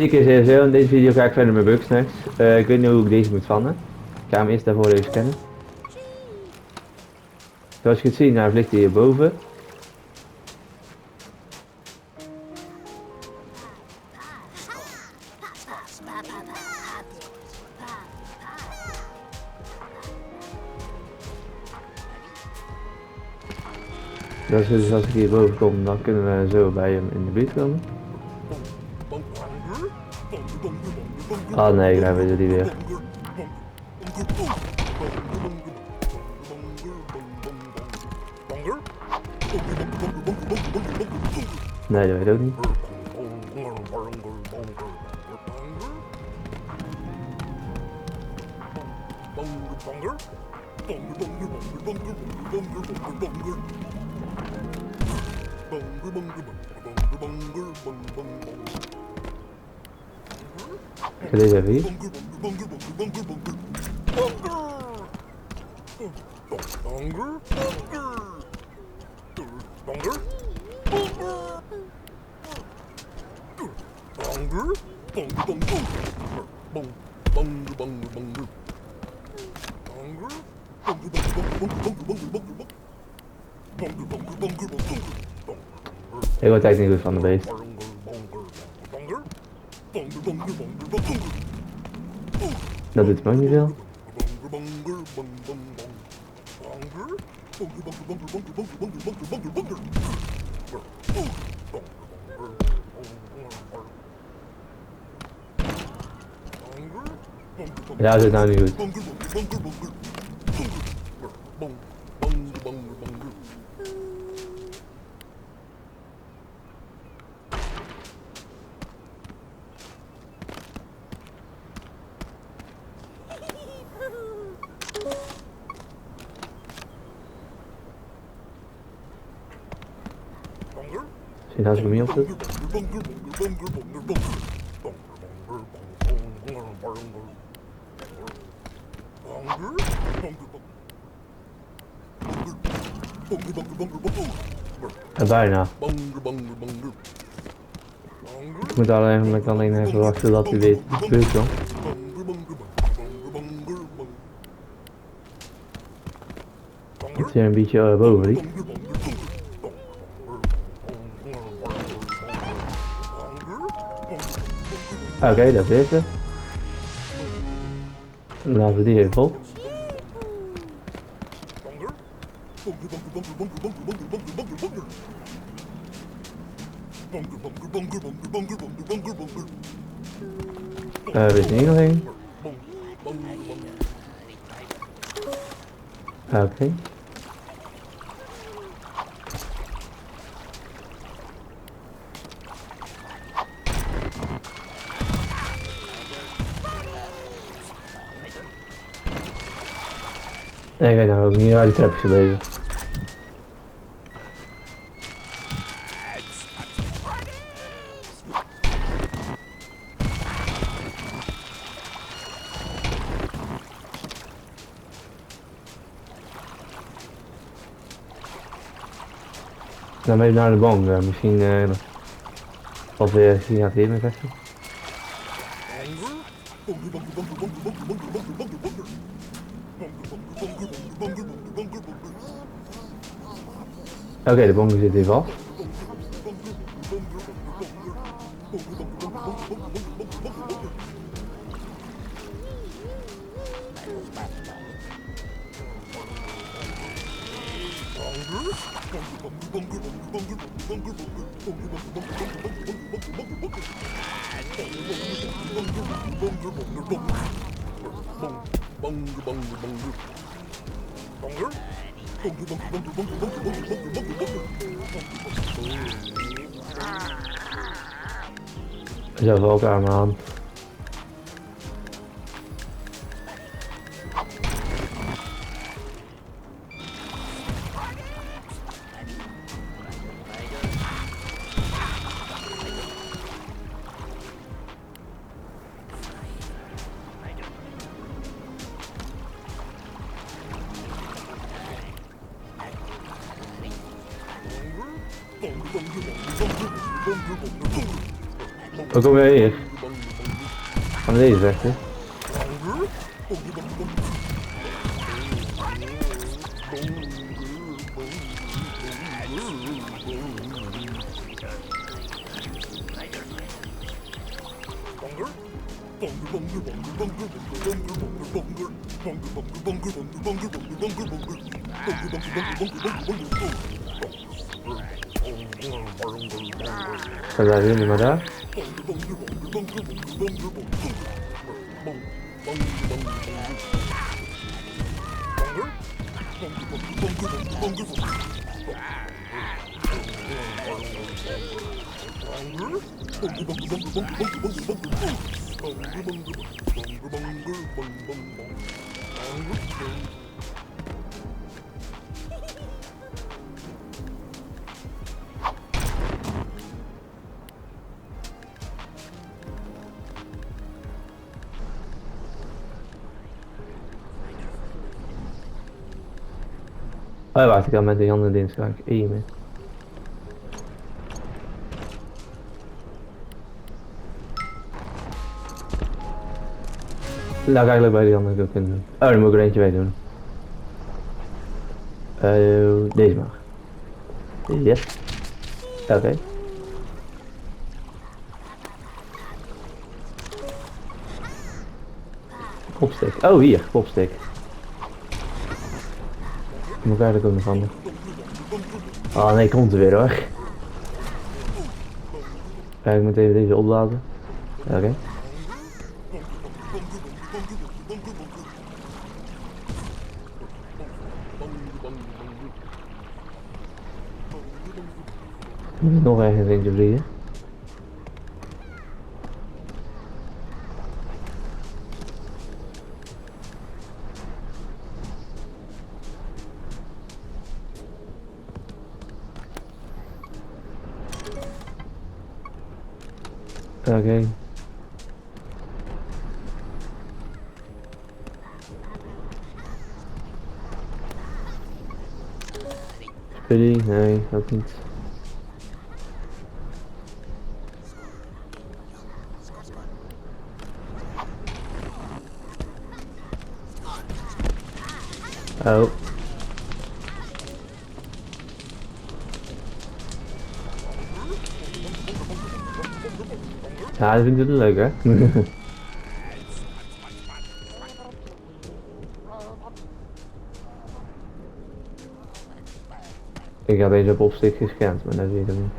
Ik is sowieso in deze video ga ik verder met Bugsnax. Ik weet niet hoe ik deze moet vangen. Ik ga hem eerst daarvoor even scannen. Zoals je kunt zien, hij vliegt hier boven. Dus als ik hier boven kom, dan kunnen we zo bij hem in de buurt komen. Oh nee, daar hebben we die weer. Nee, dat weet ik ook niet. Ik ga deze even hier. Ik word eigenlijk niet goed van de beest. Dat doet me ook niet veel. Ja, dat is nou niet goed. Misschien als ik hem hier op zet. Bijna. Ik moet alleen even wachten dat hij weet wat er gebeurt dan. Dat hij een beetje boven ligt. Oké, dat is het. Dan laten we die even vol. Er is er hier nog één. Oké. Nee, ik weet nou ook niet waar die trap is gebleven. Dan ben je naar de boom, misschien of weer gaat hier mee vechten. Oké, de bongo zit hier vast. Zo voor elkaar aan. Hoe kom jij hier? Gaan we deze vechten? Ga daar weer niet maar daar. Oh ja, wacht, ik kan met die andere dienst graag aimen. Laat ik eigenlijk bij die andere ook kunnen doen. Oh, dan moet ik er eentje bij doen. Deze maar. Yes. Oké. Popstick. Oh, hier, popstick. Moet ik eigenlijk ook nog handen. Oh nee, komt er weer hoor. Kijk, ik moet even deze opladen. Oké. Moet ik nog ergens eentje vliegen? Oké. Jullie? Nee, ook niet. Oh. Ja, dat vind ik leuk hè. Ik had deze op opstick gescand, maar dat weet ik niet.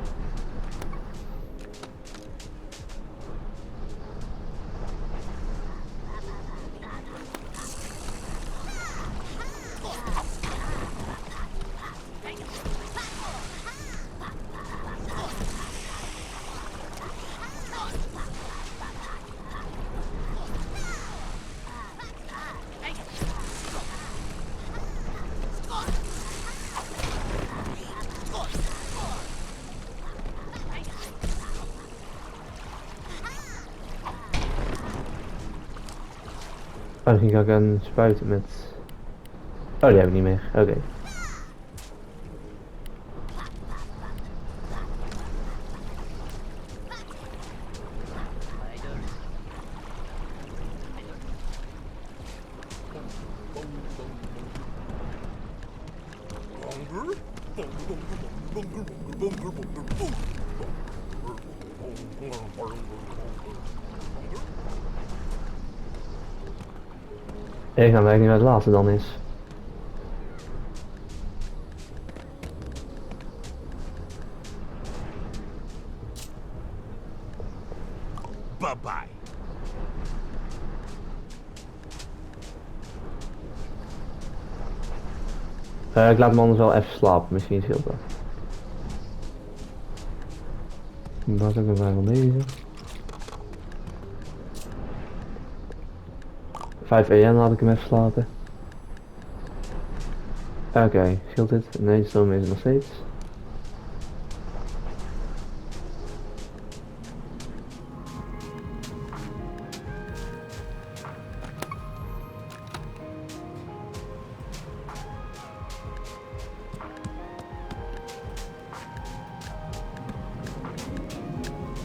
Oh, misschien ga ik een spuiten met... Oh, die heb ik niet meer. Oké. Ik ga niet wat het laatste dan is. Bye bye. Ik laat me anders wel even slapen, misschien scheelt dat. Daar is ook een vraag van deze. 5 AM laat ik hem even slapen. Oké, scheelt dit? Nee, zo is het nog steeds.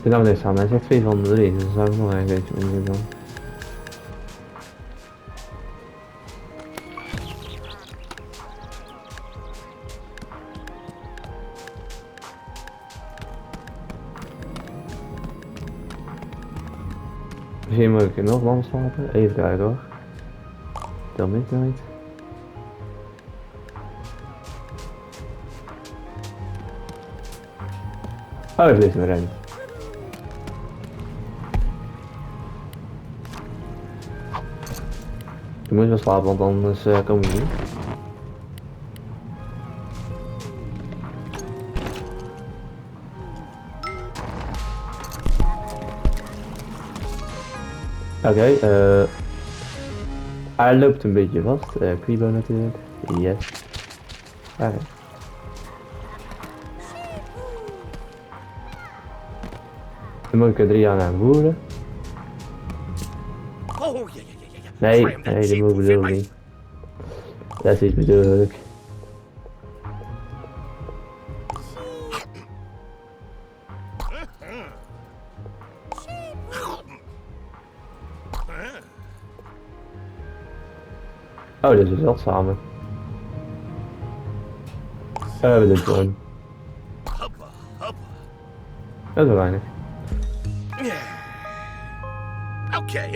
Dan gaan we dit samen. Hij zegt 2 van de 3, dus dan zou ik nog een beetje omgaan dan. Misschien moet ik nog lang slapen. Even kijken hoor. Till midnight. Oh, ik lees weer in. Je moet wel slapen, want anders kom je niet. Oké, hij loopt een beetje vast. Quibo natuurlijk. Yes. Oké. Dan moet ik er 3 aan aan boeren. Oh, yeah. Nee, die moet ik bedoelen niet. Dat is iets bedoelijk. Oh, dit is wel samen. We hebben dit gewoon. Dat is wel weinig.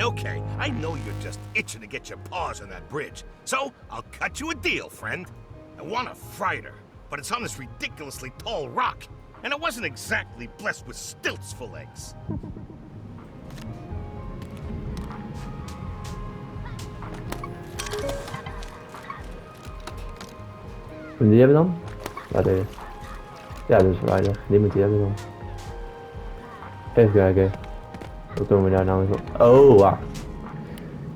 Okay. I know you're just itching to get your paws on that bridge. So, I'll cut you a deal, friend. I want a freighter, but it's on this ridiculously tall rock. And it wasn't exactly blessed with stilts for legs. Moet die hebben dan? Ja, deze. Ja, dat is vrijdag. Die moet die hebben dan. Even kijken. Hoe komen we daar nou eens op? Oh, wacht.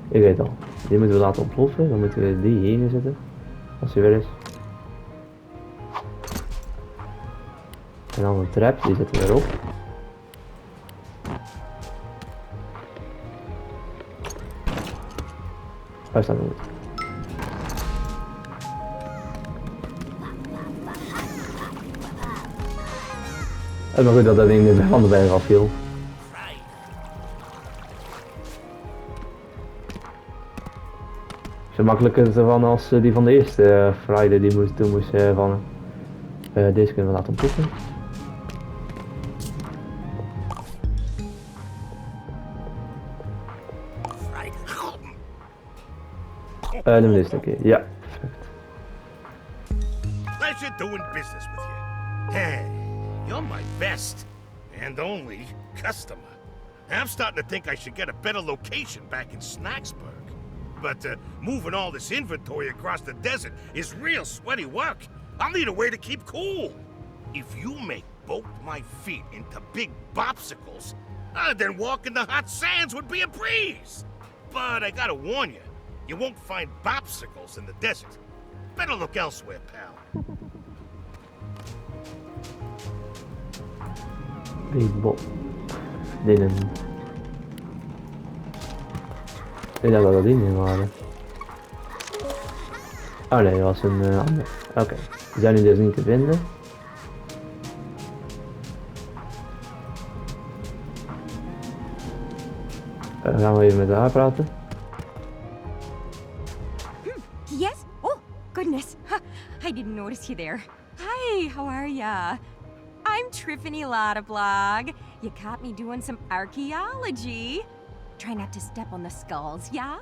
Ik weet al. Die moeten we laten ontploffen. Dan moeten we die hier neerzetten. Als die weer is. En dan een trap. Die zetten we erop. Waar staat het? Het is maar goed dat dat ding van de berg afviel. Zo makkelijker ervan als die van de eerste Friday die toen moest vangen. Deze kunnen we laten ontploffen. Dan moet dit stukje. Ja, perfect. Pleasure doing business with you. Hey, you're my best and only customer. I'm starting to think I should get a better location back in Snacksburg. But moving all this inventory across the desert is real sweaty work. I'll need a way to keep cool. If you make both my feet into big bopsicles, then walking the hot sands would be a breeze. But I gotta warn you, you won't find bopsicles in the desert. Better look elsewhere, pal. Big bop. Dingen. Ik dacht dat dat die niet waren. Oh nee, dat was een ander. Oké, die zijn nu dus niet te vinden. Dan gaan we even met haar praten. Yes? Oh, goodness. I didn't notice you there. Hi, how are ya? I'm Triffany Lottablog. You caught me doing some archaeology. Try not to step on the skulls, yeah?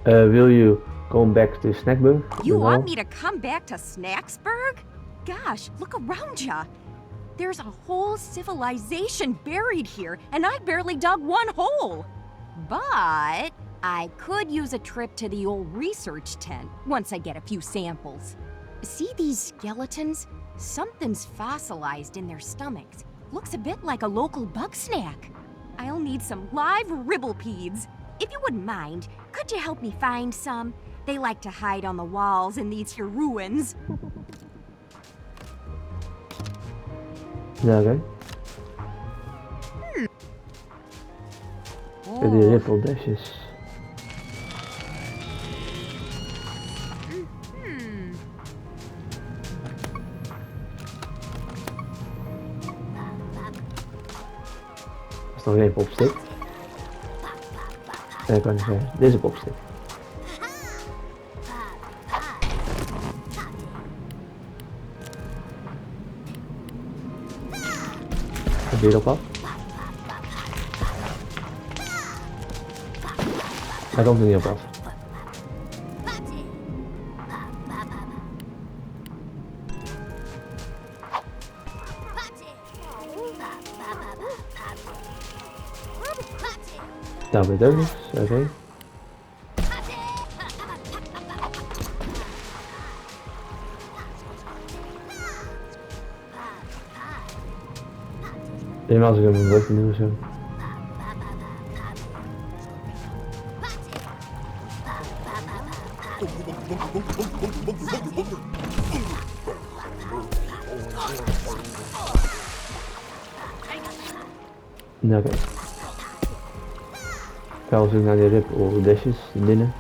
Will you come back to Snackburg? You want me to come back to Snacksburg? Gosh, look around ya. There's a whole civilization buried here, and I barely dug one hole. But I could use a trip to the old research tent once I get a few samples. See these skeletons? Something's fossilized in their stomachs. Looks a bit like a local bug snack. I'll need some live ribblepedes. If you wouldn't mind, could you help me find some? They like to hide on the walls in these here ruins. Ja, oké. Oh. Die ripple dashes. Is nog geen popstick? Nee, ik kan niet zeggen. Deze popstick. Weer op af. Daar komt er niet op af. Nou, weet ook niks. Oké. Even als ik hem een blokje doe of zo. Nou, oké. Ik ga op zoek naar die rip of dishes, die binnen.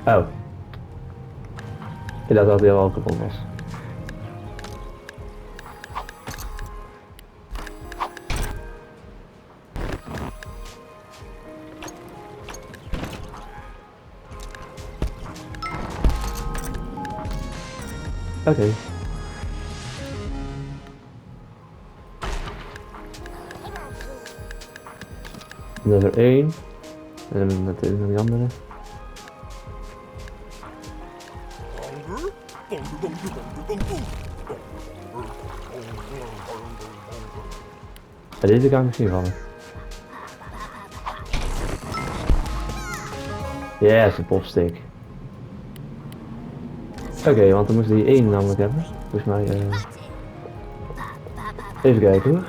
Oh. Ik dacht dat hij al kapot was. Oké. Dat is er één. En dan hebben we natuurlijk nog die andere. Ja, deze kan ik misschien vallen. Yes, een popstick. Oké, want dan moesten die één namelijk hebben. Volgens mij. Even kijken hoor.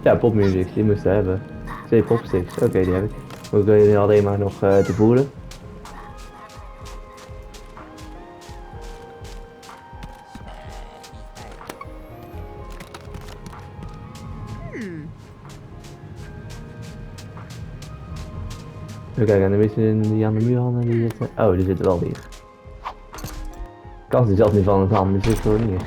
Ja, popmuziek, die moesten hebben. 2 popsticks, oké, die heb ik. We kunnen die alleen maar nog te voeren. Even kijken, en de meeste die aan de muur hadden, die zitten... Oh, die zitten wel hier. Kan die zelf niet van het hand, die zit gewoon hier.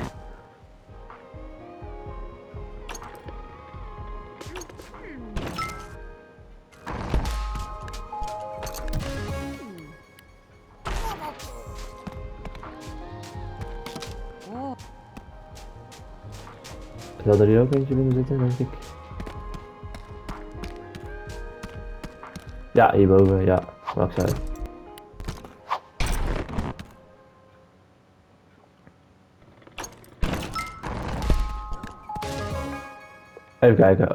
Zal er hier ook eentje binnen zitten, denk ik? Ja, hierboven, ja, wat ik zei. Even kijken,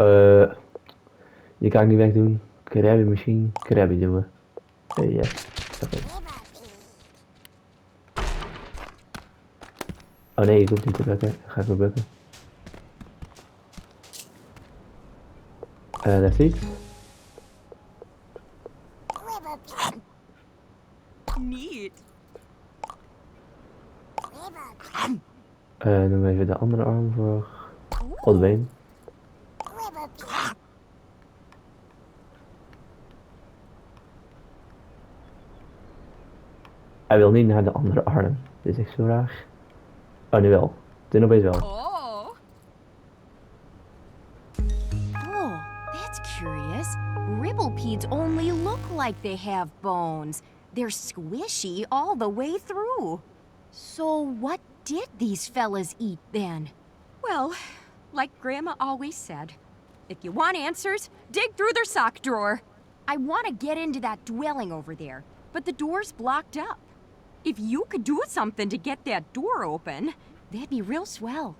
je kan ik niet wegdoen. Krabby machine, Krabby doen we. Yes, oké. Oh nee, ik hoef niet te bukken, ga ik wel bukken. That's it. Neat. Doen we even de andere arm voor het been. Hij wil niet naar de andere arm. Dit is echt zo raar. Oh, nu wel. Toen opeens wel. Oh. Oh, that's curious. Ribblepedes only look like they have bones. They're squishy all the way through. So what did these fellas eat then? Well, like Grandma always said, if you want answers, dig through their sock drawer. I want to get into that dwelling over there, but the door's blocked up. If you could do something to get that door open, that'd be real swell.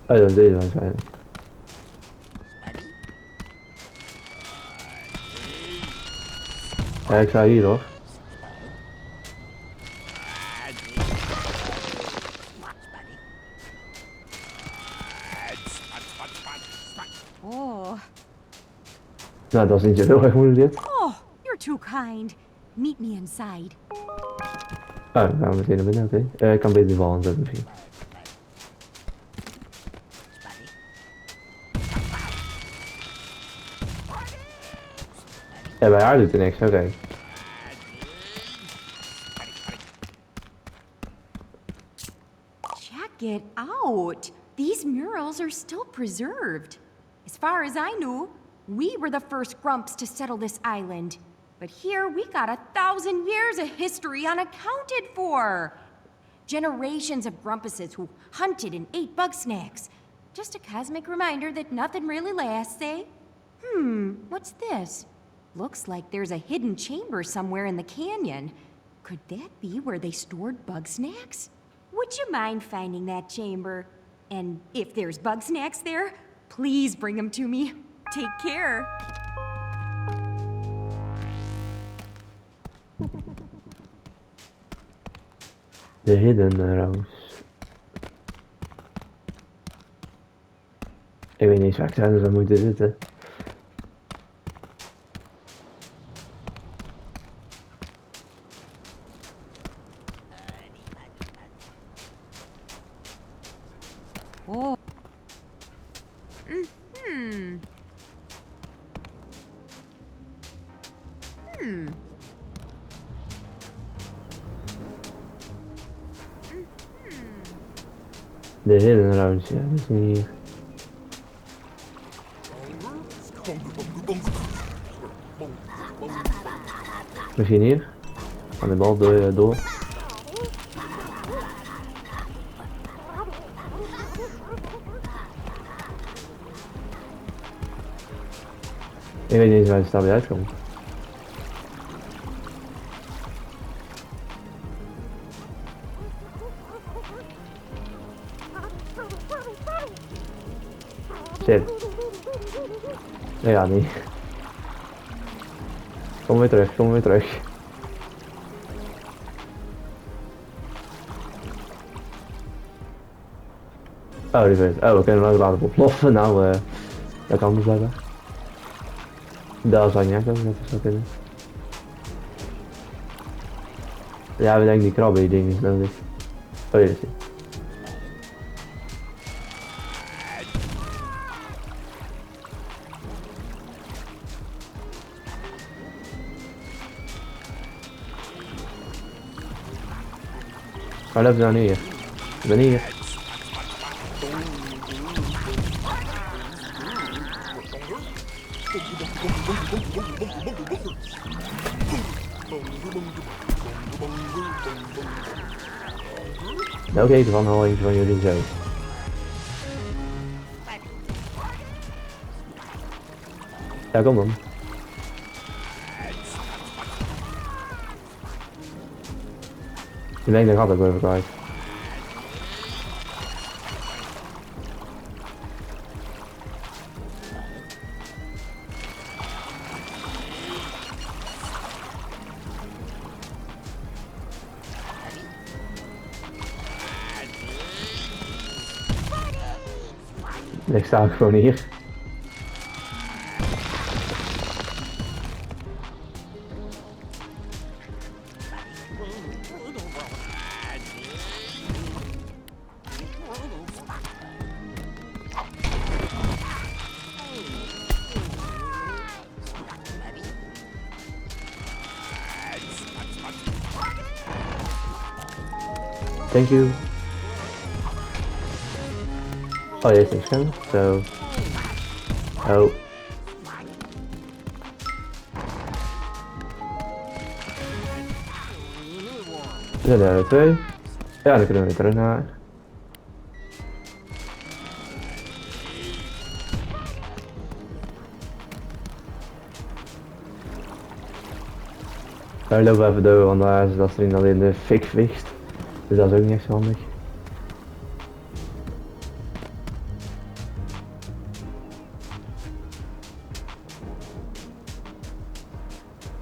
Oh, dat is deze waarschijnlijk. Ja, ik sta hier hoor. Oh. Nou, dat is niet zo heel erg moeilijk dit. Oh, you're too kind. Meet me inside. Oh, dan gaan we meteen naar binnen, oké. Ik kan beter vallen zetten misschien. Ja, bij haar doet er niks, oké. Check it out. these murals are still preserved. As far as I knew, we were the first grumps to settle this island. But here we got 1,000 years of history unaccounted for. Generations of grumpuses who hunted and ate Bugsnax. Just a cosmic reminder that nothing really lasts, eh? What's this? Looks like there's a hidden chamber somewhere in the canyon. Could that be where they stored Bugsnax? Would you mind finding that chamber? And if there's Bugsnax there, please bring them to me. Take care. De hidden roos. Ik weet niet eens waar ik zou moeten zitten. Oh. De hidden roos, ja, dat is niet hier. Misschien hier? Aan de bal door. Ik weet niet eens waar de stap uitkomt. Shit. Nee, ja, niet. Kom weer terug, kom weer terug. Oh, die weet. Oh, we kunnen hem ook laten oplossen. Nou, dat kan dus hebben. Dat zou niet echt ook net zo kunnen. Ja, we denken die krabben, die dingen is nodig. Oh, hier is hij. Waar lopen we nou hier? Ik ben hier. Welke eten van al eentje van jullie zo? Ja, kom dan. Ik denk dat gaat ook even kwijt. Ik sta ook gewoon hier. Thank you. Oh, deze is niks zo. Oh. Er zijn er 2. Ja, dan kunnen we weer terug naar. Daar lopen we even door, want daar is dat erin alleen de fik vliegt. Dus dat is ook niet echt zo handig.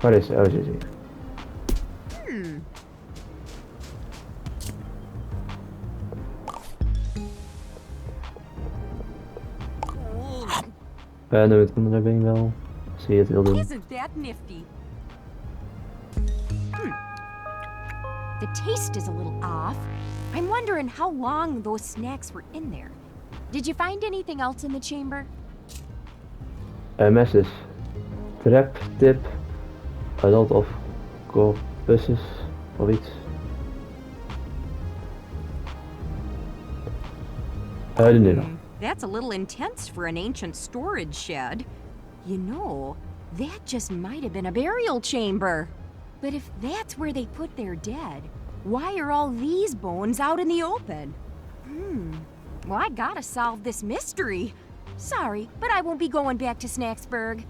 Waar is ze? Oh, ze is hier. Nou, het andere ben ik wel. Zie je het wil doen. Isn't that nifty? The taste is a little off. I'm wondering how long those snacks were in there. Did you find anything else in the chamber? Messes. Trap, tip, adult of corpusses of iets. De deel. That's a little intense for an ancient storage shed. You know, that just might have been a burial chamber. But if that's where they put their dead, why are all these bones out in the open? Well, I gotta solve this mystery. Sorry, but I won't be going back to Snacksburg.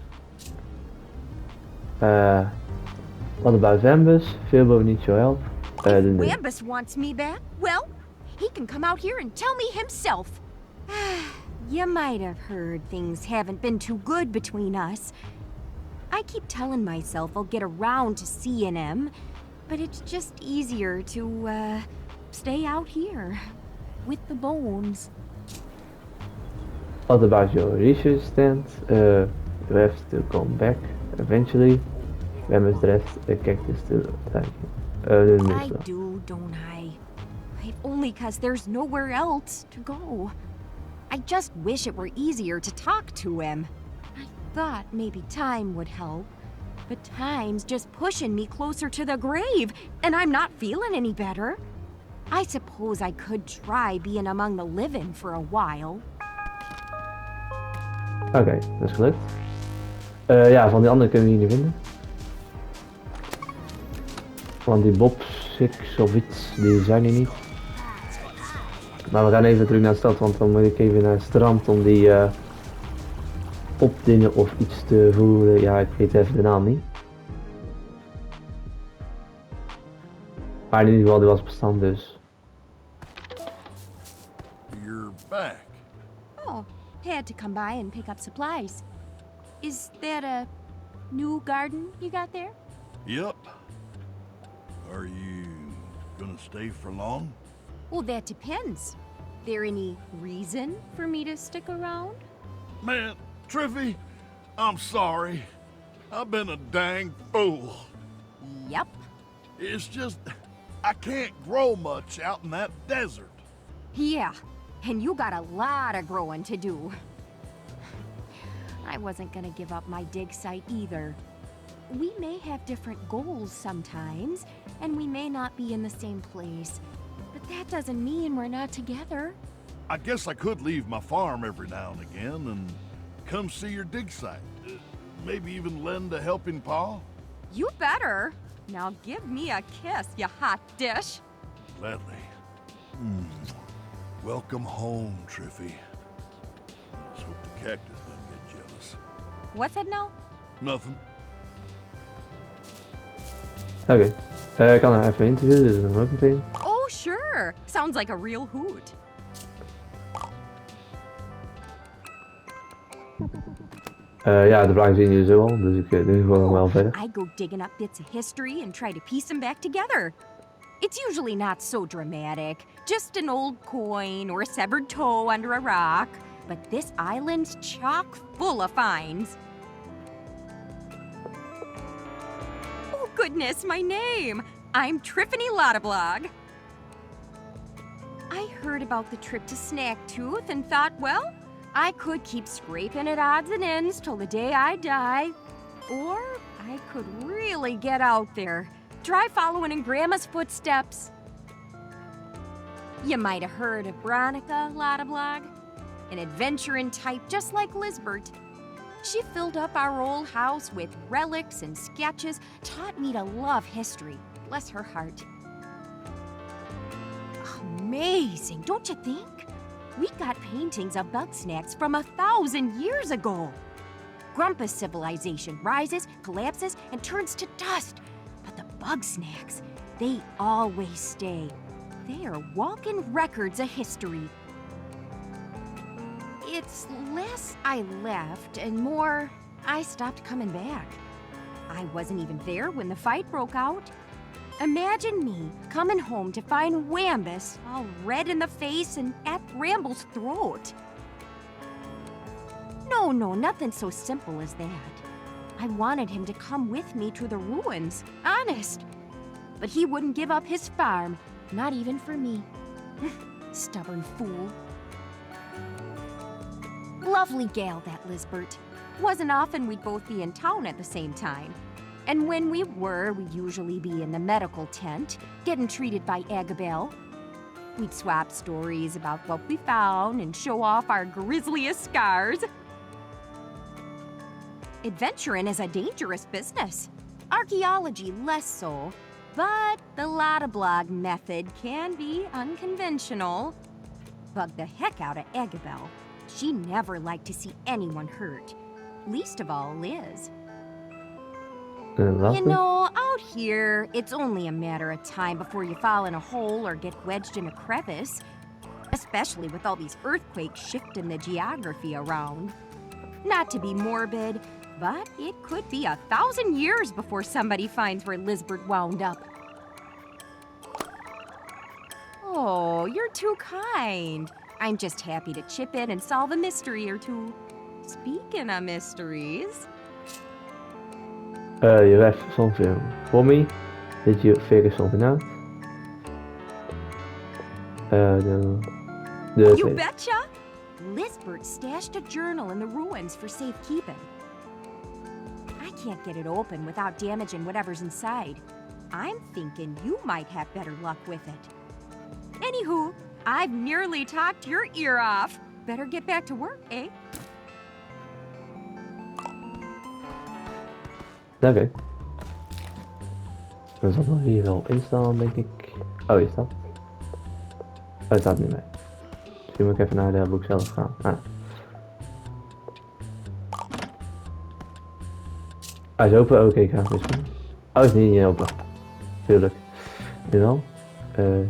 What about Wambus? Philbo needs your help. De deel. Wambus wants me back. Well, he can come out here and tell me himself. You might have heard things haven't been too good between us. I keep telling myself I'll get around to seeing him, but it's just easier to, stay out here with the bones. What about your research stand? You have to come back eventually. Wambus dressed a cactus to thank you. I do, don't I? If only 'cause there's nowhere else to go. I just wish it were easier to talk to him. I thought maybe time would help, but time's just pushing me closer to the grave, and I'm not feeling any better. I suppose I could try being among the living for a while. Oké, dat is gelukt. Ja, van die andere kunnen we hier niet vinden. Want die Bobsix of iets, die zijn hier niet. Maar we gaan even terug naar de stad, want dan moet ik even naar het strand om die opdienen of iets te voeren. Ja, ik weet even de naam niet. Maar in ieder geval, die was bestand dus. You're back. Oh, had to come by and pick up supplies. Is that a new garden you got there? Yep. Are you gonna stay for long? Well, that depends. There any reason for me to stick around? Man, Triffy, I'm sorry. I've been a dang fool. Yep. It's just, I can't grow much out in that desert. Yeah, and you got a lot of growing to do. I wasn't gonna give up my dig site either. We may have different goals sometimes, and we may not be in the same place. But that doesn't mean we're not together. I guess I could leave my farm every now and again and come see your dig site. Maybe even lend a helping paw? You better. Now give me a kiss, you hot dish. Gladly. Welcome home, Triffy. Let's hope the cactus doesn't get jealous. What's that now? Nothing. Oké, ik kan er even interviewen, dus dan ook meteen. Oh, sure. Sounds like a real hoot. Ja, de vragen zien jullie zo al, dus ik doe gewoon wel verder. I go digging up bits of history and try to piece them back together. It's usually not so dramatic, just an old coin or a severed toe under a rock. But this island's chock full of finds. Oh goodness, my name! I'm Triffany Lottablog. I heard about the trip to Snacktooth and thought, well, I could keep scraping at odds and ends till the day I die. Or I could really get out there. Try following in Grandma's footsteps. You might have heard of Veronica Lottablog, an adventuring type just like Lisbert. She filled up our old house with relics and sketches, taught me to love history. Bless her heart. Amazing, don't you think? We got paintings of Bugsnax from 1,000 years ago. Grumpus civilization rises, collapses, and turns to dust. But the Bugsnax, they always stay. They are walking records of history. It's less I left and more I stopped coming back. I wasn't even there when the fight broke out. Imagine me coming home to find Wambus all red in the face and at Bramble's throat. No, nothing so simple as that. I wanted him to come with me to the ruins, honest. But he wouldn't give up his farm, not even for me. Stubborn fool. Lovely gal, that Lisbert. Wasn't often we'd both be in town at the same time. And when we were, we'd usually be in the medical tent, getting treated by Agabel. We'd swap stories about what we found and show off our grisliest scars. Adventuring is a dangerous business. Archaeology less so, but the Lottablog method can be unconventional. Bugged the heck out of Agabel. She never liked to see anyone hurt, least of all Liz. You know, out here, it's only a matter of time before you fall in a hole or get wedged in a crevice, especially with all these earthquakes shifting the geography around. Not to be morbid, but it could be 1,000 years before somebody finds where Lizbert wound up. Oh, you're too kind. I'm just happy to chip in and solve a mystery or two. Speaking of mysteries... Je left something for me. Did you figure something out? You betcha! Lizbert stashed a journal in the ruins for safekeeping. I can't get it open without damaging whatever's inside. I'm thinking you might have better luck with it. Anywho, I've nearly talked your ear off. Better get back to work, eh? Oké. Dan zal er hier wel in staan, denk ik. Oh, hier staat. Oh, het staat niet mee. Misschien moet ik even naar de boek zelf gaan. Ah. Hij is open? Oké, ik ga het misschien. Oh, is niet open. Tuurlijk. Nu wel.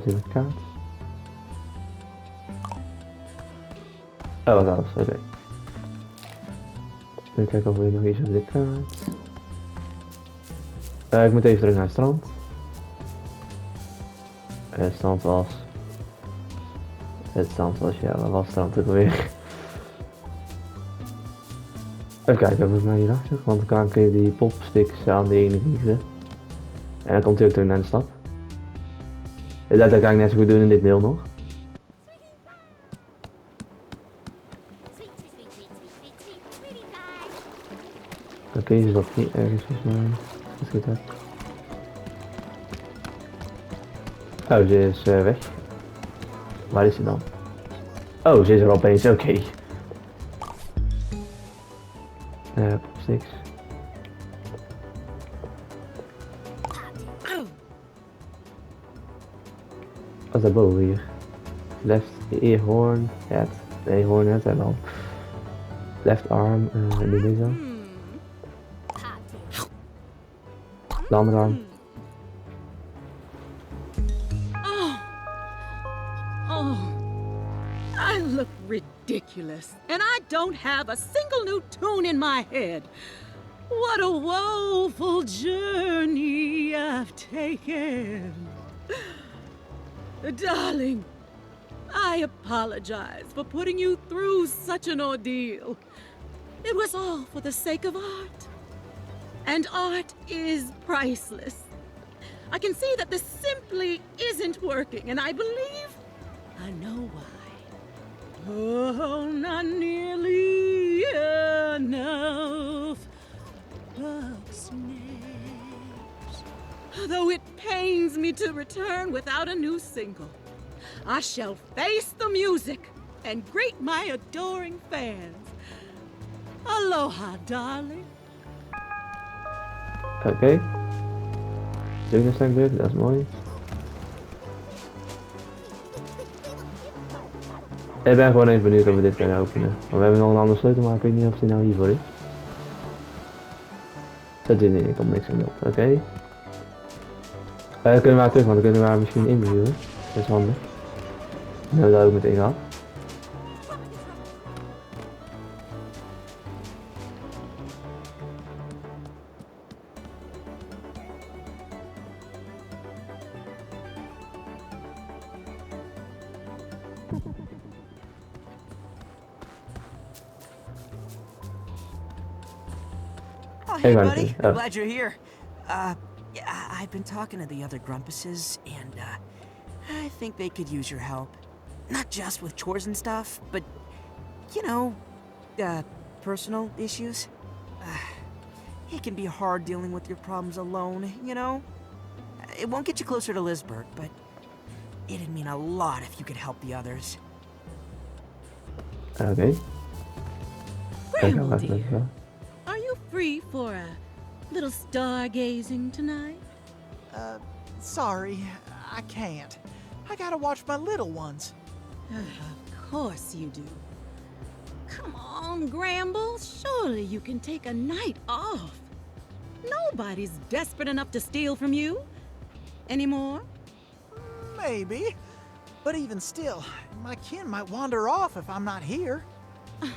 Zit een kaart. Oh, wat alles. Oké. Even kijken of we nog iets op de kaart. Ik moet even terug naar het strand. Het strand was... ja, wat was het strand ook alweer? Even kijken, wat is nou hierachter? Want dan kun je die popsticks aan de ene vliegen. En dan komt hij ook terug naar de stad. Dat kan ik net zo goed doen in dit deel nog. Oké, is dat niet ergens volgens mij. Als ik het heb. Oh, ze is weg. Waar is ze dan? Oh, ze is er opeens, oké. Popsticks. Wat is daarboven hier? Left ear, horn, head. Nee, horn, head hebben we al. Left arm, en deze. De andere arm. Oh, I look ridiculous, and I don't have a single new tune in my head. What a woeful journey I've taken. Darling, I apologize for putting you through such an ordeal. It was all for the sake of art. And art is priceless. I can see that this simply isn't working, and I believe I know why. Oh, not nearly enough Bugsnax. Though it pains me to return without a new single, I shall face the music and greet my adoring fans. Aloha, darling. Oké. Zoeknestijnbrug, dat is mooi. Ik ben gewoon even benieuwd of we dit kunnen openen. Want we hebben nog een andere sleutel, maar ik weet niet of die nou hiervoor is. Dat is niet, ik kom niks aan op. Oké. Dan kunnen we maar terug, want dan kunnen we haar misschien inhuren. Dat is handig. Dan hebben we dat ook meteen gehad. Oh, hey, Hey, buddy. oh. Glad you're here. Yeah, I've been talking to the other Grumpuses, and, I think they could use your help. Not just with chores and stuff, but, you know, personal issues. It can be hard dealing with your problems alone, you know? It won't get you closer to Lizbert, but It'd mean a lot if you could help the others. Oké. Bramble, dear, are you free for a little stargazing tonight? Sorry, I can't. I gotta watch my little ones. Of course you do. Come on, Gramble. Surely you can take a night off. Nobody's desperate enough to steal from you. Anymore? Maybe. But even still, my kin might wander off if I'm not here. Oh,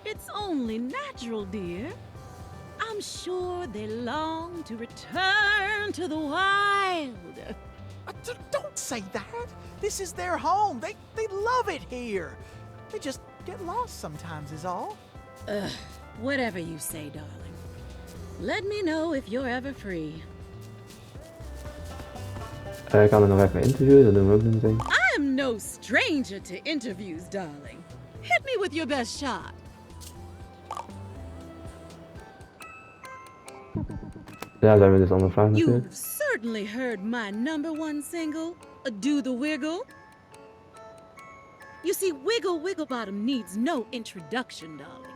it's only natural, dear. I'm sure they long to return to the wild. Don't say that. This is their home. They love it here. They just get lost sometimes is all. Whatever you say, darling. Let me know if you're ever free. Ik kan er nog even interviewen, dat doen we ook niet meteen. I'm no stranger to interviews, darling. Hit me with your best shot. Ja, zijn we dus andere vraag natuurlijk. You've certainly heard my #1 single, Do the Wiggle. You see, Wiggle Wigglebottom needs no introduction, darling.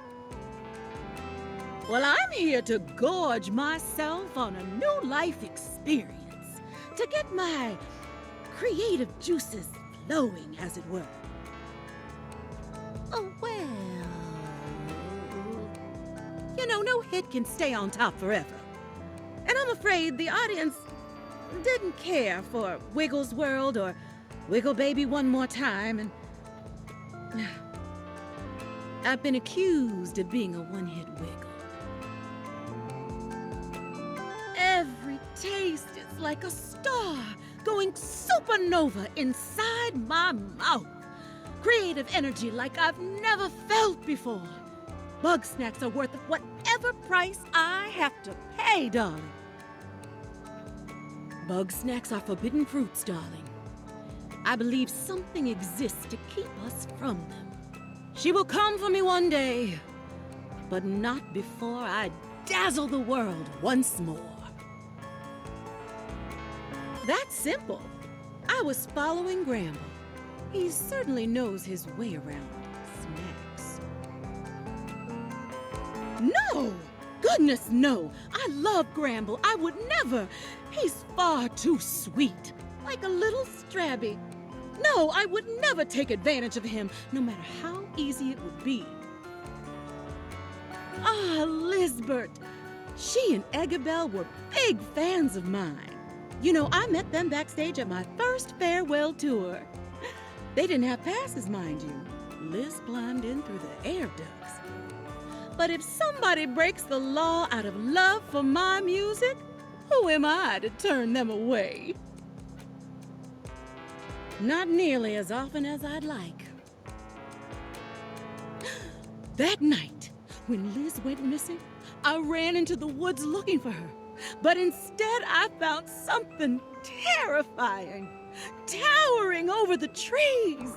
Well, I'm here to gorge myself on a new life experience, to get my creative juices flowing, as it were. Oh, well, you know, no hit can stay on top forever. And I'm afraid the audience didn't care for Wiggle's World or Wiggle Baby One More Time, and I've been accused of being a one-hit wiggle. Every taste is like a star going supernova inside my mouth. Creative energy like I've never felt before. Bugsnax are worth whatever price I have to pay, darling. Bugsnax are forbidden fruits, darling. I believe something exists to keep us from them. She will come for me one day, but not before I dazzle the world once more. That's simple. I was following Gramble. He certainly knows his way around snacks. No! Goodness, no! I love Gramble. I would never. He's far too sweet, like a little strabby. No, I would never take advantage of him, no matter how easy it would be. Ah, Lizbert. She and Eggabell were big fans of mine. You know, I met them backstage at my first farewell tour. They didn't have passes, mind you. Liz climbed in through the air ducts. But if somebody breaks the law out of love for my music, who am I to turn them away? Not nearly as often as I'd like. That night, when Liz went missing, I ran into the woods looking for her. But instead, I found something terrifying, towering over the trees.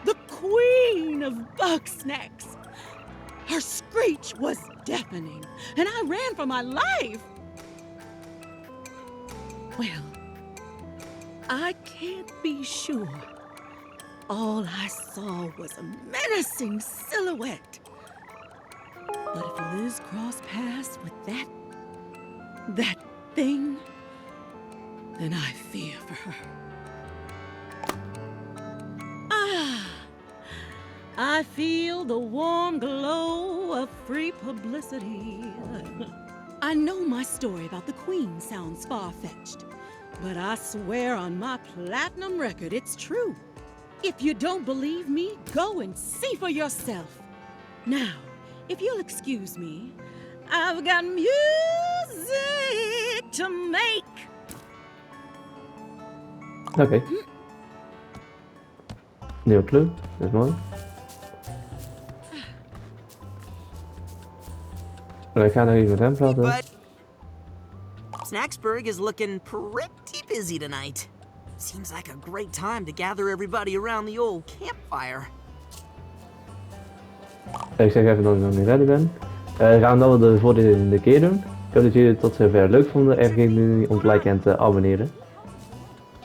The Queen of Bugsnax. Her screech was deafening, and I ran for my life. Well, I can't be sure. All I saw was a menacing silhouette. But if Liz crossed paths with that thing, then I fear for her. I feel the warm glow of free publicity. I know my story about the Queen sounds far-fetched, but I swear on my platinum record it's true. If you don't believe me, go and see for yourself. Now, if you'll excuse me, I've got music to make. Oké. Nieuwe clue, dat is mooi. Ik ga nog even met hem praten. But Snacksburg is looking pretty busy tonight. Seems like a great time to gather everybody around the old campfire. Ik zeg even dat ik nog niet ready ben. We gaan dan wel de volgende keer doen. Ik hoop dat jullie het tot zover leuk vonden en vergeet nu niet om te liken en te abonneren.